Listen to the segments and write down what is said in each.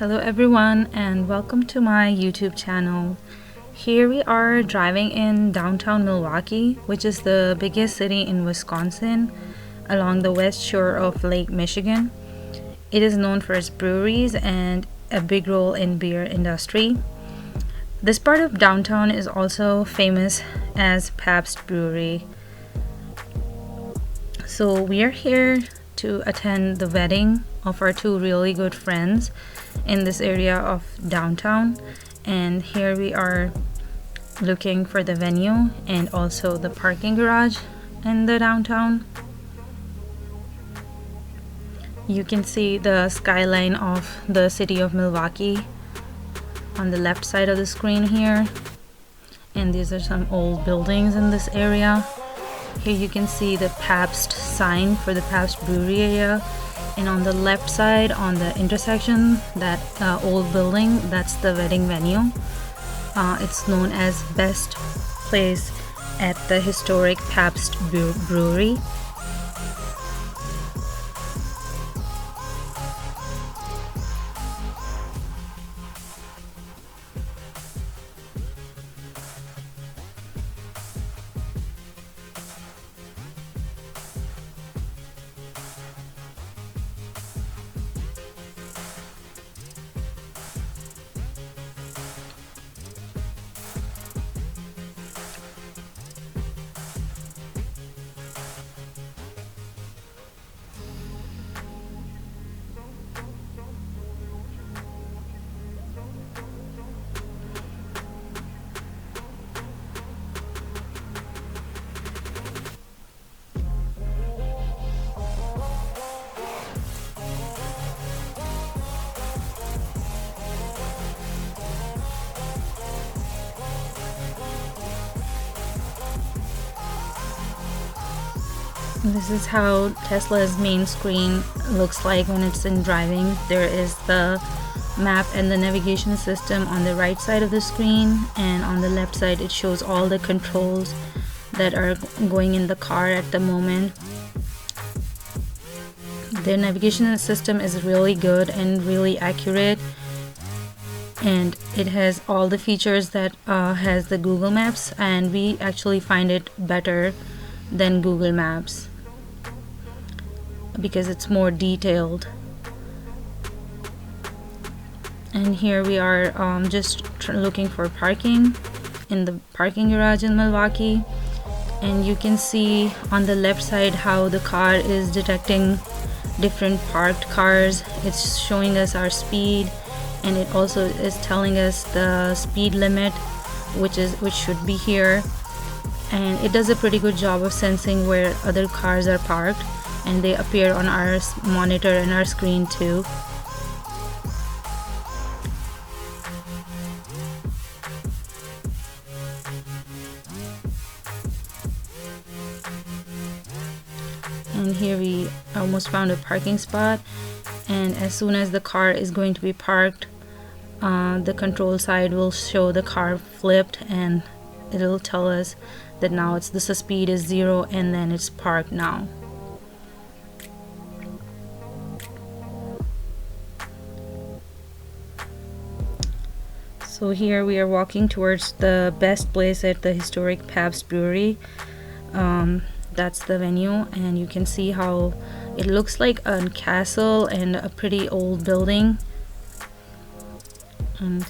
Hello everyone and welcome to my YouTube channel. Here we are driving in downtown Milwaukee, which is the biggest city in Wisconsin along the west shore of Lake Michigan. It is known for its breweries and a big role in beer industry. This part of downtown is also famous as Pabst Brewery. So we are here to attend the wedding of our two really good friends in this area of downtown, and here we are looking for the venue and also the parking garage in the downtown. You can see the skyline of the city of Milwaukee on the left side of the screen here, and these are some old buildings in this area. Here you can see the Pabst sign for the Pabst Brewery area, and on the left side on the intersection, that old building, that's the wedding venue. It's known as best place at the historic Pabst Brewery. This is how Tesla's main screen looks like when it's in driving. There is the map and the navigation system on the right side of the screen, and on the left side it shows all the controls that are going in the car at the moment. The navigation system is really good and really accurate, and it has all the features that has the Google Maps, and we actually find it better than Google Maps because it's more detailed. And here we are just looking for parking in the parking garage in Milwaukee, and you can see on the left side how the car is detecting different parked cars. It's showing us our speed, and it also is telling us the speed limit, which should be here, and it does a pretty good job of sensing where other cars are parked, and they appear on our monitor and our screen too. And here we almost found a parking spot, and as soon as the car is going to be parked, the control side will show the car flipped, and it'll tell us that now the speed is 0 and then it's parked now. So here we are walking towards the best place at the historic Pabst Brewery. That's the venue, and you can see how it looks like a castle and a pretty old building. And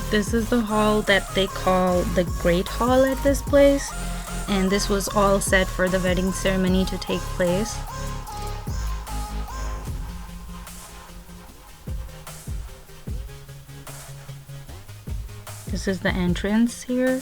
this is the hall that they call the Great Hall at this place, and this was all set for the wedding ceremony to take place. This is the entrance here.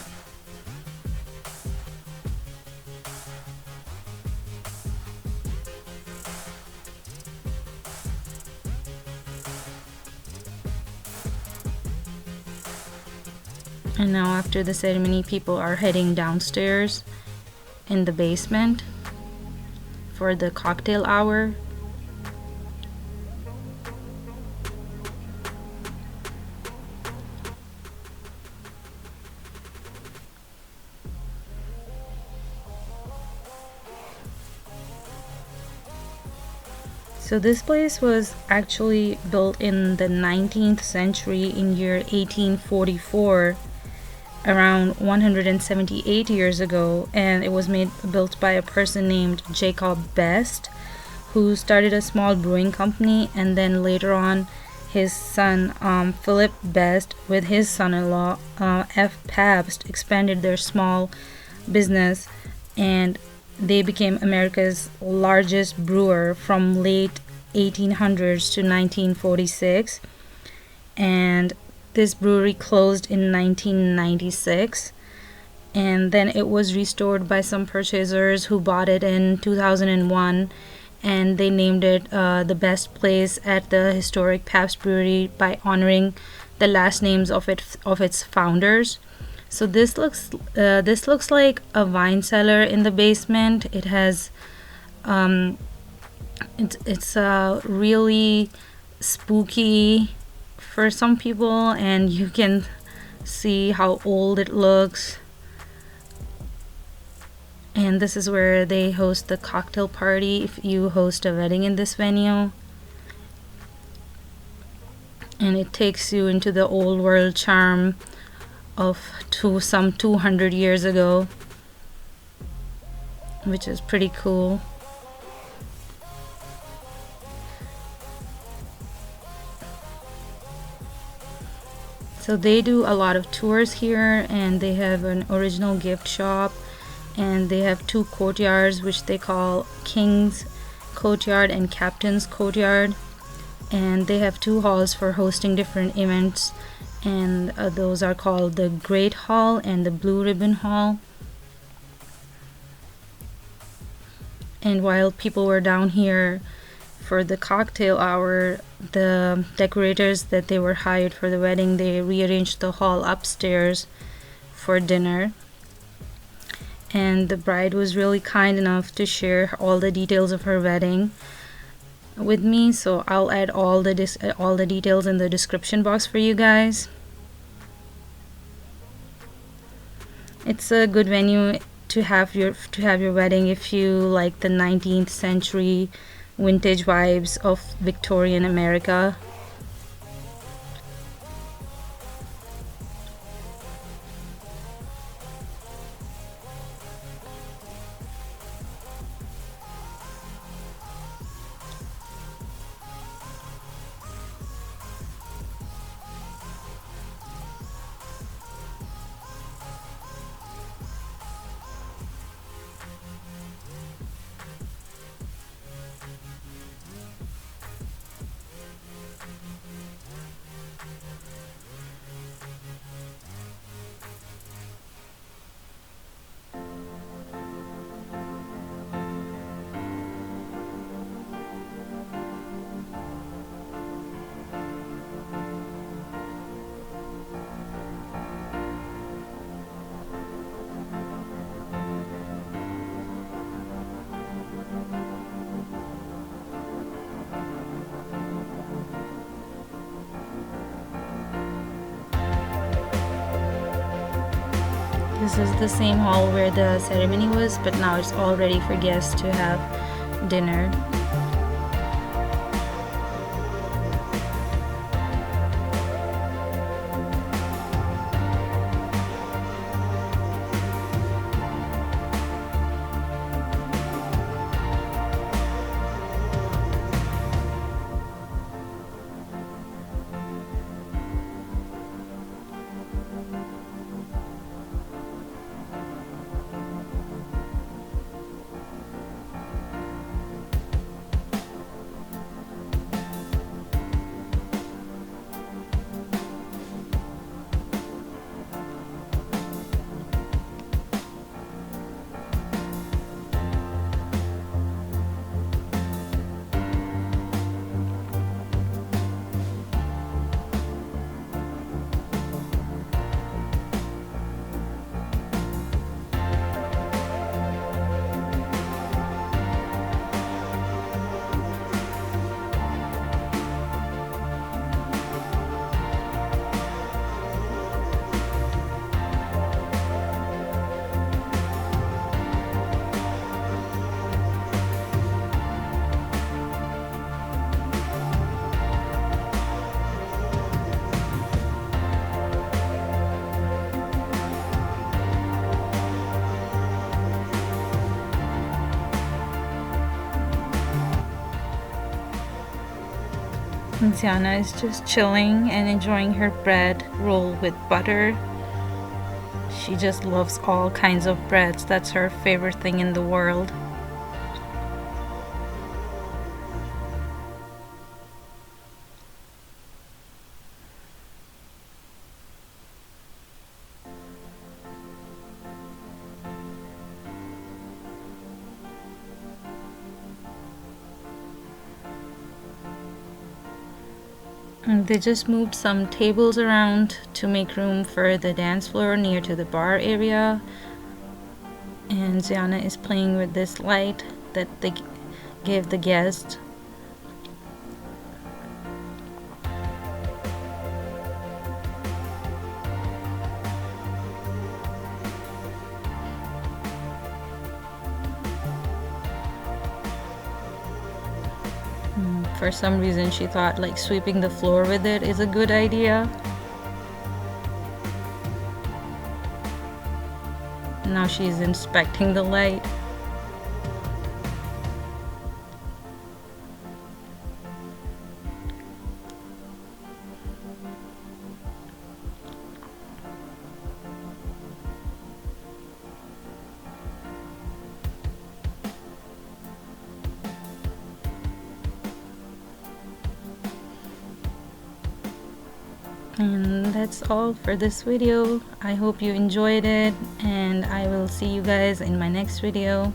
And now after the ceremony, people are heading downstairs in the basement for the cocktail hour. So this place was actually built in the 19th century in year 1844, around 178 years ago, and it was built by a person named Jacob Best, who started a small brewing company, and then later on his son Philip Best with his son-in-law F. Pabst expanded their small business, and they became America's largest brewer from late 1800s to 1946, and this brewery closed in 1996, and then it was restored by some purchasers who bought it in 2001, and they named it the best place at the historic Pabst Brewery by honoring the last names of its founders. So this looks like a wine cellar in the basement. It has it's really spooky for some people, and you can see how old it looks. And this is where they host the cocktail party if you host a wedding in this venue. And it takes you into the old world charm of some 200 years ago, which is pretty cool. So they do a lot of tours here, and they have an original gift shop, and they have two courtyards which they call King's Courtyard and Captain's Courtyard, and they have two halls for hosting different events, and those are called the Great Hall and the Blue Ribbon Hall. And while people were down here for the cocktail hour, the decorators that they were hired for the wedding, they rearranged the hall upstairs for dinner. And the bride was really kind enough to share all the details of her wedding with me, so I'll add all the details in the description box for you guys. It's a good venue to have your wedding if you like the 19th century vintage vibes of Victorian America. This is the same hall where the ceremony was, but now it's all ready for guests to have dinner. And Ziana is just chilling and enjoying her bread roll with butter. She just loves all kinds of breads. That's her favorite thing in the world. And they just moved some tables around to make room for the dance floor near to the bar area. And Ziana is playing with this light that they gave the guests. For some reason she thought like sweeping the floor with it is a good idea. Now she's inspecting the light. And that's all for this video. I hope you enjoyed it, and I will see you guys in my next video.